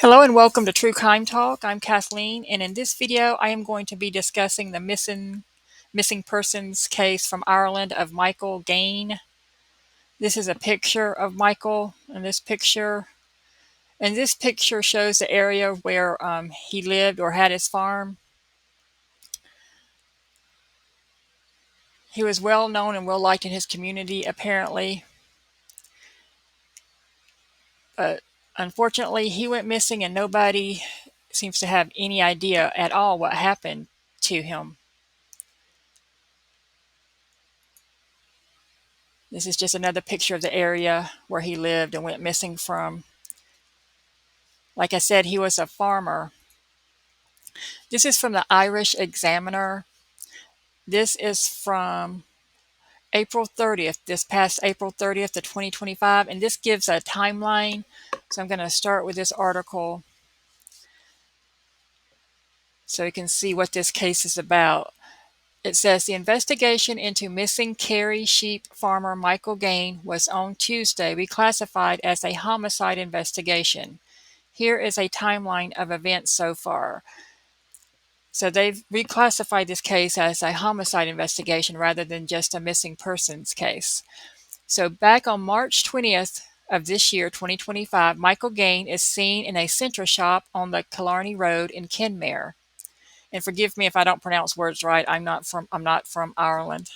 Hello and welcome to True Crime Talk. I'm Kathleen, and in this video, I am going to be discussing the missing persons case from Ireland of Michael Gaine. This is a picture of Michael in this picture, and this picture shows the area where he lived or had his farm. He was well known and well liked in his community, apparently, but unfortunately, he went missing, and nobody seems to have any idea at all what happened to him. This is just another picture of the area where he lived and went missing from. Like I said, he was a farmer. This is from the Irish Examiner. This is from April 30th, this past April 30th of 2025, and this gives a timeline. So I'm going to start with this article so you can see what this case is about. It says the investigation into missing Kerry sheep farmer Michael Gaine was on Tuesday reclassified as a homicide investigation. Here is a timeline of events so far. So they've reclassified this case as a homicide investigation rather than just a missing persons case. So back on March 20th of this year, 2025, Michael Gaine is seen in a Centra shop on the Killarney Road in Kenmare. And forgive me if I don't pronounce words right. I'm not from Ireland.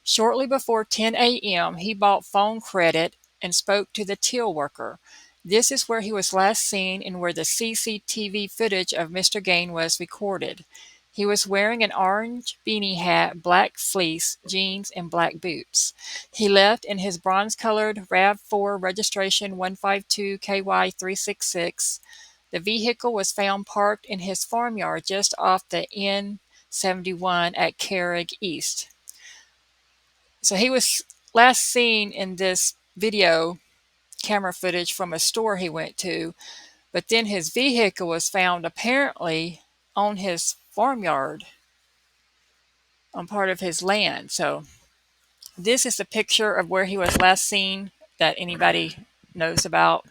Shortly before 10 a.m., he bought phone credit and spoke to the till worker. This is where he was last seen and where the CCTV footage of Mr. Gaine was recorded. He was wearing an orange beanie hat, black fleece, jeans, and black boots. He left in his bronze-colored RAV4 registration 152KY366. The vehicle was found parked in his farmyard just off the N71 at Carrig East. So he was last seen in this video camera footage from a store he went to, but then his vehicle was found apparently on his farmyard on part of his land. So this is a picture of where he was last seen that anybody knows about.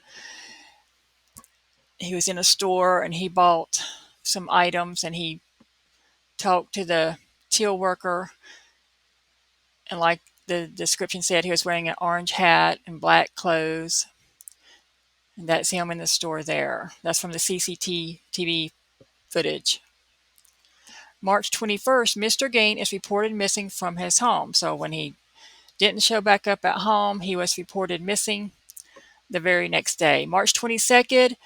He was in a store and he bought some items and he talked to the till worker, and like the description said, he was wearing an orange hat and black clothes. And that's him in the store there. That's from the CCTV footage. March 21st, Mr. Gaine is reported missing from his home. So when he didn't show back up at home, he was reported missing the very next day. March 22nd,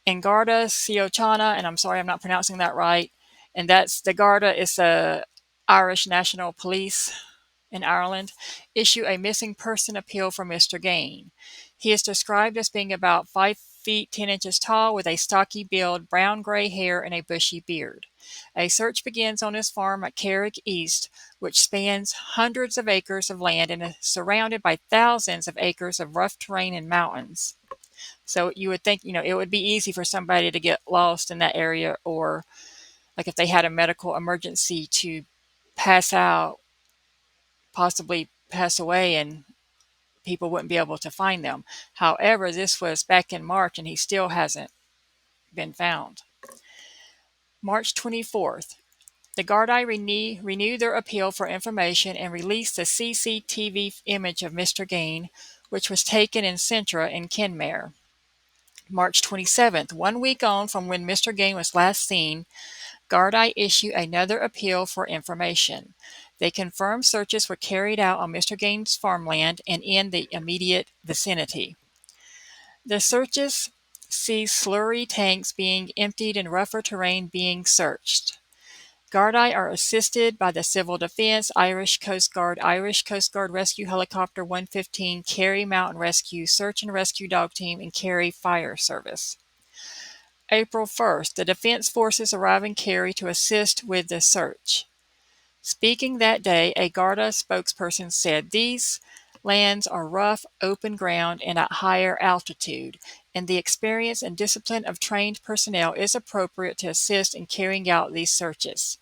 in Garda Síochána, and I'm sorry I'm not pronouncing that right, and that's the Garda is the Irish National Police in Ireland, issue a missing person appeal for Mr. Gaine. He is described as being about 5 feet 10 inches tall with a stocky build, brown-gray hair, and a bushy beard. A search begins on his farm at Carrig East, which spans hundreds of acres of land and is surrounded by thousands of acres of rough terrain and mountains. So you would think, it would be easy for somebody to get lost in that area, or like if they had a medical emergency to pass out, possibly pass away, and people wouldn't be able to find them. However, this was back in March and he still hasn't been found. March 24th, the Gardaí renewed their appeal for information and released the CCTV image of Mr. Gaine, which was taken in Centra in Kenmare. March 27th, 1 week on from when Mr. Gaine was last seen, Gardaí issue another appeal for information. They confirmed searches were carried out on Mr. Gaine's farmland and in the immediate vicinity. The searches see slurry tanks being emptied and rougher terrain being searched. Gardaí are assisted by the Civil Defense, Irish Coast Guard Rescue Helicopter 115, Kerry Mountain Rescue Search and Rescue Dog Team, and Kerry Fire Service. April 1st, the Defense Forces arrive in Kerry to assist with the search. Speaking that day, a Garda spokesperson said, "These lands are rough, open ground and at higher altitude, and the experience and discipline of trained personnel is appropriate to assist in carrying out these searches."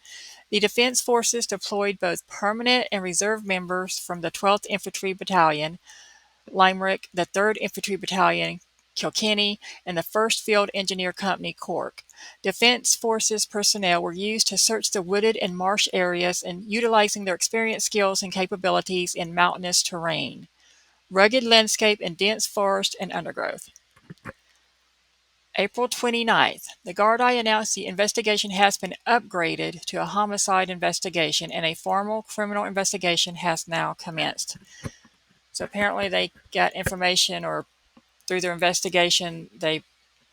The Defense Forces deployed both permanent and reserve members from the 12th Infantry Battalion, Limerick, the 3rd Infantry Battalion, Kilkenny, and the 1st Field Engineer Company, Cork. Defense Forces personnel were used to search the wooded and marsh areas and utilizing their experience, skills, and capabilities in mountainous terrain, rugged landscape, and dense forest and undergrowth. April 29th, the Gardaí announced the investigation has been upgraded to a homicide investigation and a formal criminal investigation has now commenced. So apparently they got information, or through their investigation, they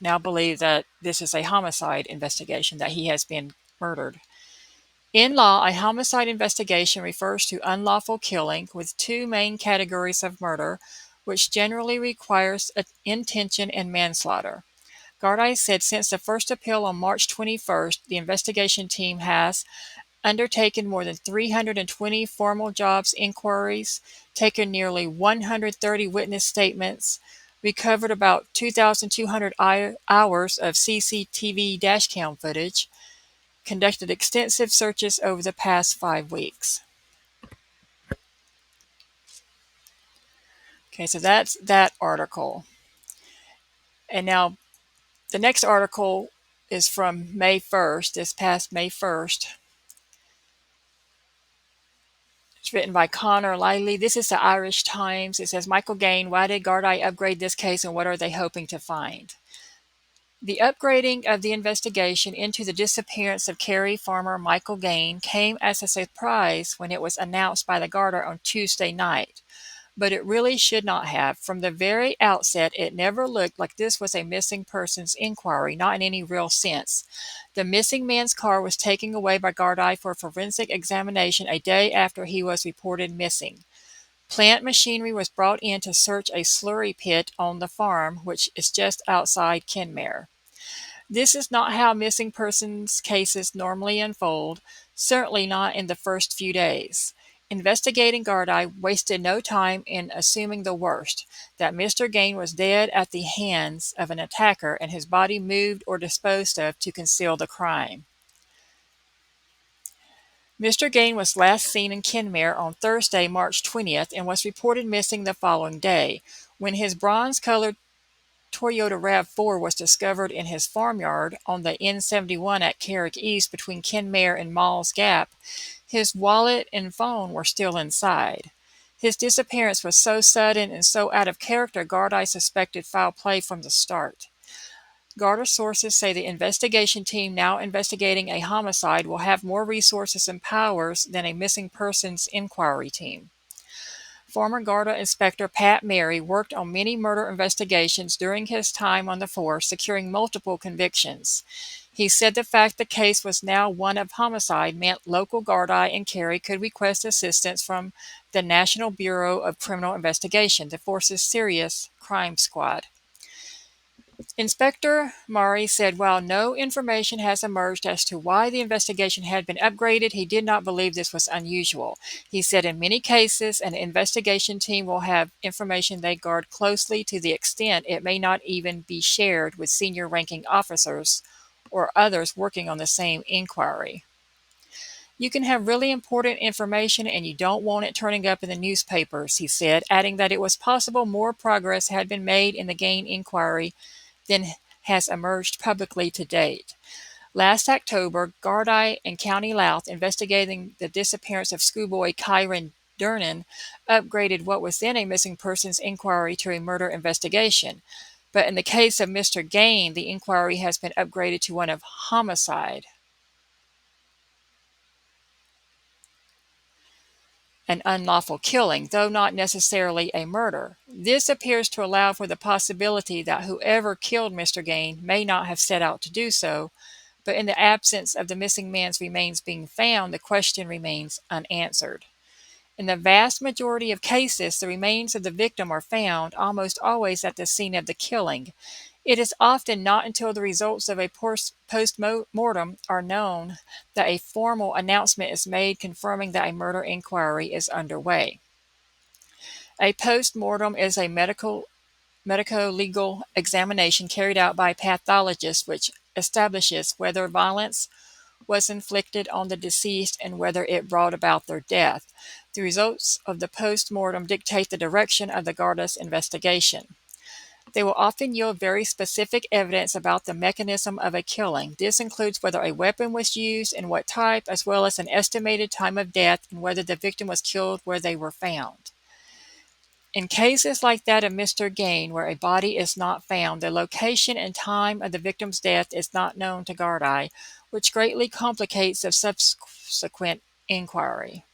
now believe that this is a homicide investigation, that he has been murdered. In law, a homicide investigation refers to unlawful killing with two main categories of murder, which generally requires intention and manslaughter. Gardaí said since the first appeal on March 21st, the investigation team has undertaken more than 320 formal jobs inquiries, taken nearly 130 witness statements, recovered about 2,200 hours of CCTV dashcam footage, conducted extensive searches over the past 5 weeks. Okay, so that's that article. And now the next article is from May 1st, this past May 1st. It's written by Connor Lively. This is the Irish Times. It says, Michael Gaine, why did Gardaí upgrade this case and what are they hoping to find? The upgrading of the investigation into the disappearance of Kerry farmer Michael Gaine came as a surprise when it was announced by the Garda on Tuesday night. But it really should not have. From the very outset, it never looked like this was a missing persons inquiry, not in any real sense. The missing man's car was taken away by Gardaí for forensic examination a day after he was reported missing. Plant machinery was brought in to search a slurry pit on the farm, which is just outside Kenmare. This is not how missing persons cases normally unfold, certainly not in the first few days. Investigating Gardaí wasted no time in assuming the worst, that Mr. Gaine was dead at the hands of an attacker and his body moved or disposed of to conceal the crime. Mr. Gaine was last seen in Kenmare on Thursday, March 20th, and was reported missing the following day. When his bronze-colored Toyota RAV4 was discovered in his farmyard on the N71 at Carrick East between Kenmare and Malls Gap, his wallet and phone were still inside. His disappearance was so sudden and so out of character, Gardaí suspected foul play from the start. Garda sources say the investigation team now investigating a homicide will have more resources and powers than a missing persons inquiry team. Former Garda Inspector Pat Mary worked on many murder investigations during his time on the force, securing multiple convictions. He said the fact the case was now one of homicide meant local Gardaí in Kerry could request assistance from the National Bureau of Criminal Investigation, the force's serious crime squad. Inspector Murray said while no information has emerged as to why the investigation had been upgraded, he did not believe this was unusual. He said in many cases, an investigation team will have information they guard closely to the extent it may not even be shared with senior ranking officers or others working on the same inquiry. You can have really important information and you don't want it turning up in the newspapers, he said, adding that it was possible more progress had been made in the Gaine inquiry than has emerged publicly to date. Last October, Gardaí and County Louth, investigating the disappearance of schoolboy Kyron Durnan, upgraded what was then a missing persons inquiry to a murder investigation. But in the case of Mr. Gaine, the inquiry has been upgraded to one of homicide. An unlawful killing, though not necessarily a murder. This appears to allow for the possibility that whoever killed Mr. Gaine may not have set out to do so, but in the absence of the missing man's remains being found, the question remains unanswered. In the vast majority of cases, the remains of the victim are found almost always at the scene of the killing. It is often not until the results of a post-mortem are known that a formal announcement is made confirming that a murder inquiry is underway. A post-mortem is a medico-legal examination carried out by a pathologist which establishes whether violence was inflicted on the deceased and whether it brought about their death. The results of the post-mortem dictate the direction of the Garda's investigation. They will often yield very specific evidence about the mechanism of a killing. This includes whether a weapon was used and what type, as well as an estimated time of death and whether the victim was killed where they were found. In cases like that of Mr. Gaine, where a body is not found, the location and time of the victim's death is not known to Gardaí, which greatly complicates the subsequent inquiry.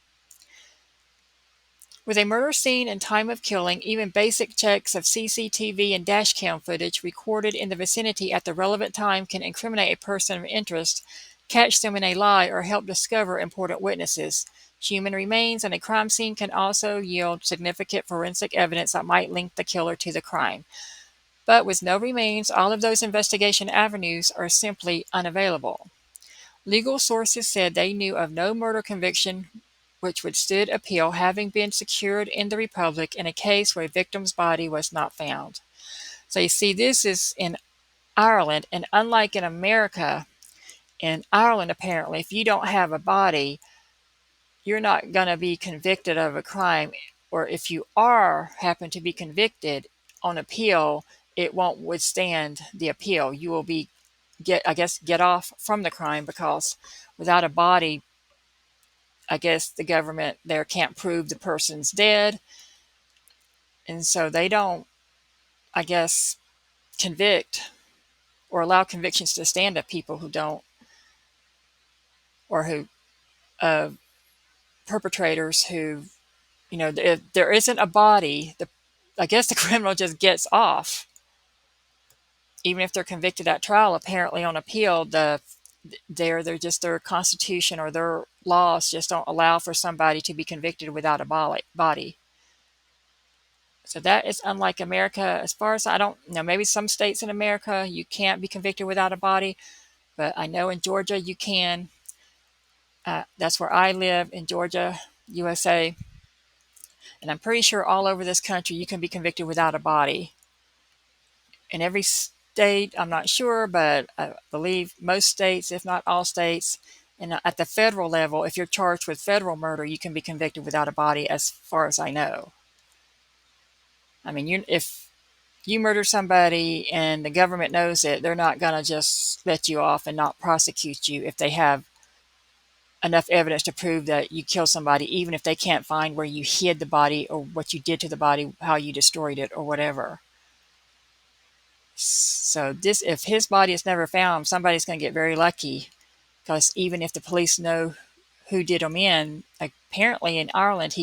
With a murder scene and time of killing, even basic checks of CCTV and dashcam footage recorded in the vicinity at the relevant time can incriminate a person of interest, catch them in a lie, or help discover important witnesses. Human remains and a crime scene can also yield significant forensic evidence that might link the killer to the crime. But with no remains, all of those investigation avenues are simply unavailable. Legal sources said they knew of no murder conviction which withstood appeal having been secured in the Republic in a case where a victim's body was not found. So you see, this is in Ireland, and unlike in America, in Ireland, apparently, if you don't have a body, you're not going to be convicted of a crime, or if you happen to be convicted on appeal, it won't withstand the appeal. You will get off from the crime because without a body, I guess the government there can't prove the person's dead. And so they don't, I guess, convict or allow convictions to stand of people who don't, or who, perpetrators who, if there isn't a body, I guess the criminal just gets off. Even if they're convicted at trial, apparently on appeal, their constitution or their laws just don't allow for somebody to be convicted without a body. So that is unlike America. As far as I don't know, maybe some states in America you can't be convicted without a body, but I know in Georgia you can. That's where I live, in Georgia, USA. And I'm pretty sure all over this country you can be convicted without a body. In every state, I'm not sure, but I believe most states, if not all states, and at the federal level, if you're charged with federal murder, you can be convicted without a body, as far as I know. I mean, if you murder somebody and the government knows it, they're not going to just let you off and not prosecute you if they have enough evidence to prove that you killed somebody, even if they can't find where you hid the body or what you did to the body, how you destroyed it or whatever. So if his body is never found, somebody's going to get very lucky, because even if the police know who did him in, apparently in Ireland,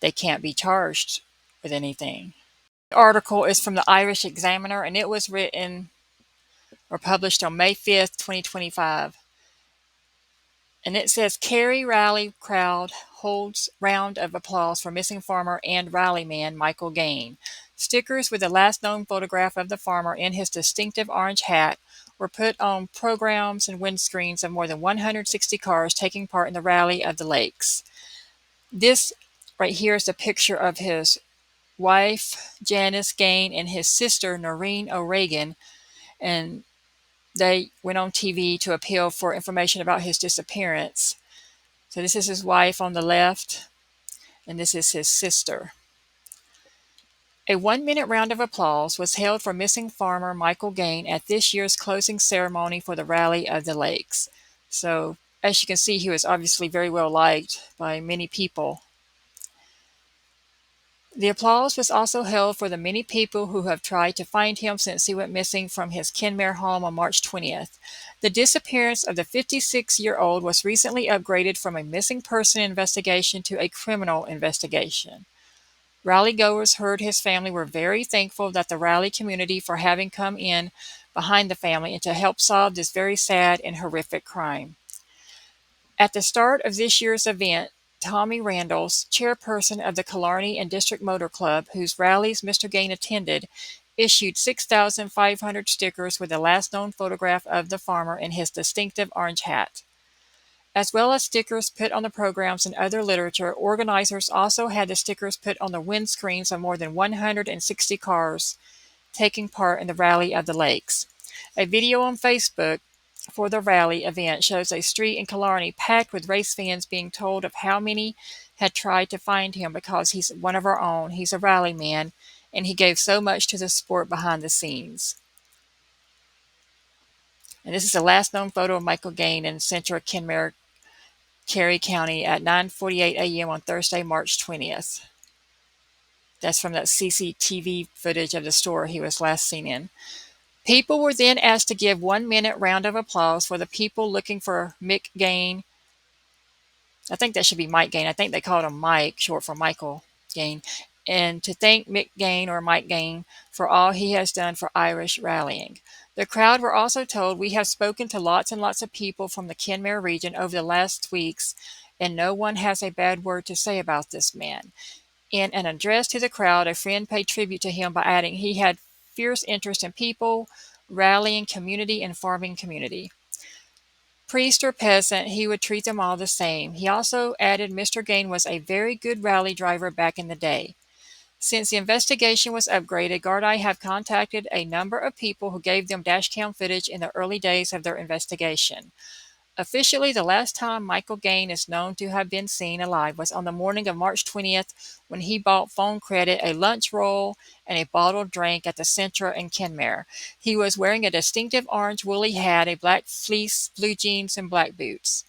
they can't be charged with anything. The article is from the Irish Examiner, and it was written or published on May 5th, 2025. And it says, Kerry rally crowd holds round of applause for missing farmer and rally man Michael Gaine. Stickers with the last known photograph of the farmer in his distinctive orange hat were put on programs and windscreens of more than 160 cars taking part in the Rally of the Lakes. This right here is a picture of his wife, Janice Gaine, and his sister, Noreen O'Regan, and they went on TV to appeal for information about his disappearance. So this is his wife on the left, and this is his sister. A 1-minute round of applause was held for missing farmer Michael Gaine at this year's closing ceremony for the Rally of the Lakes. So, as you can see, he was obviously very well liked by many people. The applause was also held for the many people who have tried to find him since he went missing from his Kenmare home on March 20th. The disappearance of the 56-year-old was recently upgraded from a missing person investigation to a criminal investigation. Rally-goers heard his family were very thankful that the rally community for having come in behind the family and to help solve this very sad and horrific crime. At the start of this year's event, Tommy Randalls, chairperson of the Killarney and District Motor Club, whose rallies Mr. Gaine attended, issued 6,500 stickers with the last known photograph of the farmer in his distinctive orange hat. As well as stickers put on the programs and other literature, organizers also had the stickers put on the windscreens of more than 160 cars taking part in the Rally of the Lakes. A video on Facebook for the rally event shows a street in Killarney packed with race fans being told of how many had tried to find him because he's one of our own, he's a rally man, and he gave so much to the sport behind the scenes. And this is the last known photo of Michael Gaine in central Kenmare, Kerry County at 9:48 a.m. on Thursday, March 20th. That's from that CCTV footage of the store he was last seen in. People were then asked to give 1 minute round of applause for the people looking for Mick Gaine. I think that should be Mike Gaine. I think they called him Mike, short for Michael Gaine. And to thank Mick Gaine or Mike Gaine for all he has done for Irish rallying. The crowd were also told, "We have spoken to lots and lots of people from the Kenmare region over the last weeks, and no one has a bad word to say about this man." In an address to the crowd, a friend paid tribute to him by adding, "He had fierce interest in people, rallying community, and farming community. Priest or peasant, he would treat them all the same." He also added Mr. Gaine was a very good rally driver back in the day. Since the investigation was upgraded, Gardaí have contacted a number of people who gave them dashcam footage in the early days of their investigation. Officially, the last time Michael Gaine is known to have been seen alive was on the morning of March 20th when he bought phone credit, a lunch roll, and a bottled drink at the Centra in Kenmare. He was wearing a distinctive orange woolly hat, a black fleece, blue jeans, and black boots.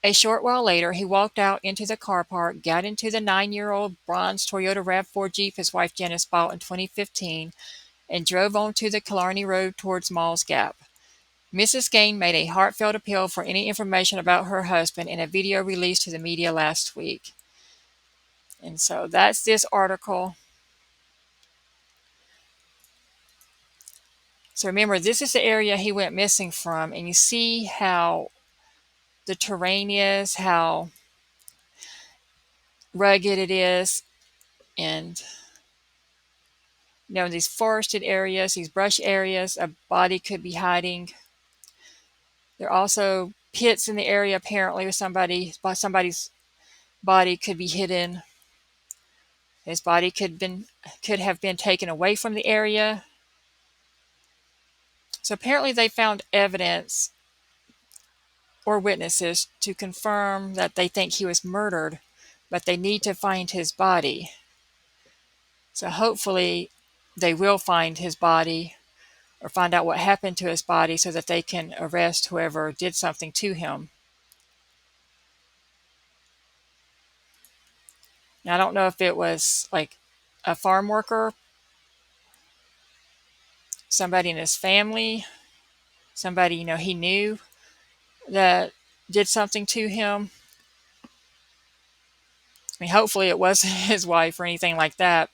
A short while later, he walked out into the car park, got into the 9-year-old bronze Toyota RAV4 Jeep his wife Janice bought in 2015, and drove onto the Killarney Road towards Malls Gap. Mrs. Gaine made a heartfelt appeal for any information about her husband in a video released to the media last week. And so that's this article. So remember, this is the area he went missing from, and you see how the terrain is, how rugged it is, and these forested areas, these brush areas, a body could be hiding. There are also pits in the area apparently where somebody's body could be hidden. His body could have been taken away from the area. So apparently they found evidence or witnesses to confirm that they think he was murdered, but they need to find his body. So hopefully they will find his body or find out what happened to his body so that they can arrest whoever did something to him. Now, I don't know if it was like a farm worker, somebody in his family, somebody he knew that did something to him. I mean, hopefully it wasn't his wife or anything like that,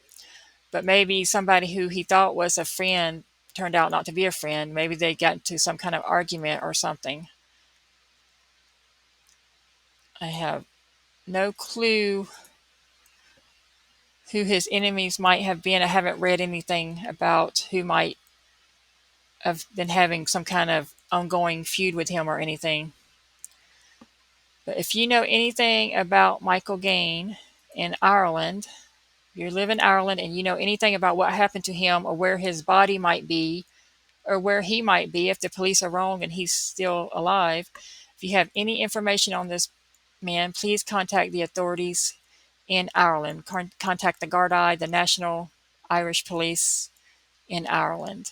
but maybe somebody who he thought was a friend turned out not to be a friend. Maybe they got into some kind of argument or something. I have no clue who his enemies might have been. I haven't read anything about who might have been having some kind of ongoing feud with him or anything. But if you know anything about Michael Gaine in Ireland, if you live in Ireland and you know anything about what happened to him or where his body might be or where he might be if the police are wrong and he's still alive, if you have any information on this man, please contact the authorities in Ireland. Contact the Gardaí, the National Irish Police in Ireland.